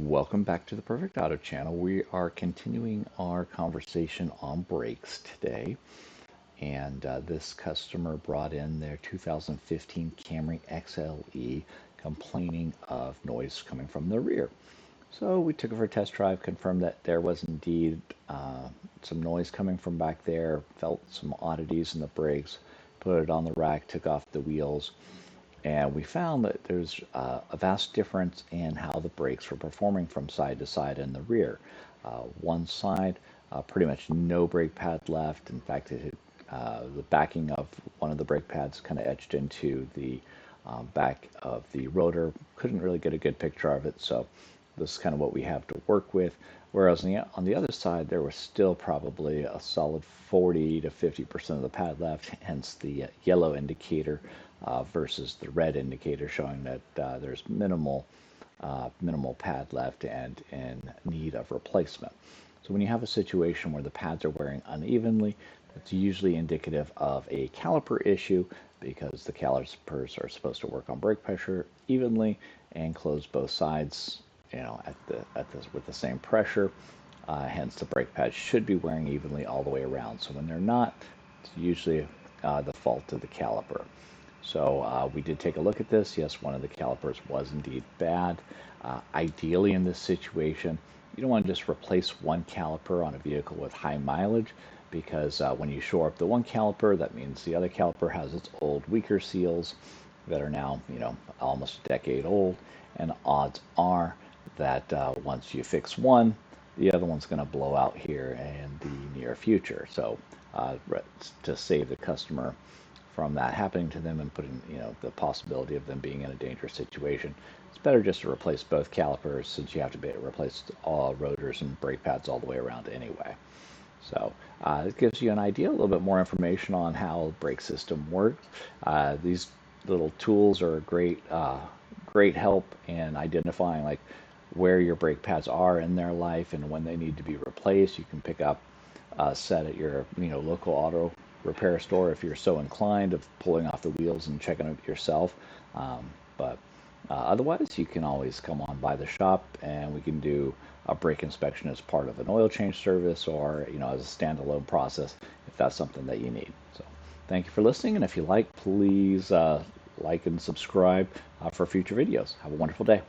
Welcome back to the Perfect Auto channel. We are continuing our conversation on brakes today. And this customer brought in their 2015 Camry XLE complaining of noise coming from the rear. So we took it for a test drive, confirmed that there was indeed some noise coming from back there, felt some oddities in the brakes, put it on the rack, took off the wheels, and we found that there's a vast difference in how the brakes were performing from side to side in the rear. One side, pretty much no brake pad left. In fact, the backing of one of the brake pads kind of etched into the back of the rotor. Couldn't really get a good picture of it, so this is kind of what we have to work with. Whereas on the other side, there was still probably a solid 40 to 50% of the pad left, hence the yellow indicator versus the red indicator showing that there's minimal pad left and in need of replacement. So when you have a situation where the pads are wearing unevenly, it's usually indicative of a caliper issue because the calipers are supposed to work on brake pressure evenly and close both sides, with the same pressure. Hence, the brake pads should be wearing evenly all the way around. So when they're not, it's usually the fault of the caliper. So we did take a look at this. Yes, one of the calipers was indeed bad. Ideally, in this situation, you don't want to just replace one caliper on a vehicle with high mileage because when you shore up the one caliper, that means the other caliper has its old weaker seals that are now, almost a decade old. And odds are that once you fix one, the other one's going to blow out here in the near future. So to save the customer from that happening to them and putting, the possibility of them being in a dangerous situation, it's better just to replace both calipers since you have to replace all rotors and brake pads all the way around anyway. So it gives you an idea, a little bit more information on how the brake system works. These little tools are a great help in identifying like where your brake pads are in their life and when they need to be replaced. You can pick up a set at your local auto repair store if you're so inclined of pulling off the wheels and checking it yourself. But otherwise, you can always come on by the shop and we can do a brake inspection as part of an oil change service or as a standalone process if that's something that you need. So thank you for listening, and if you like, please like and subscribe for future videos. Have a wonderful day.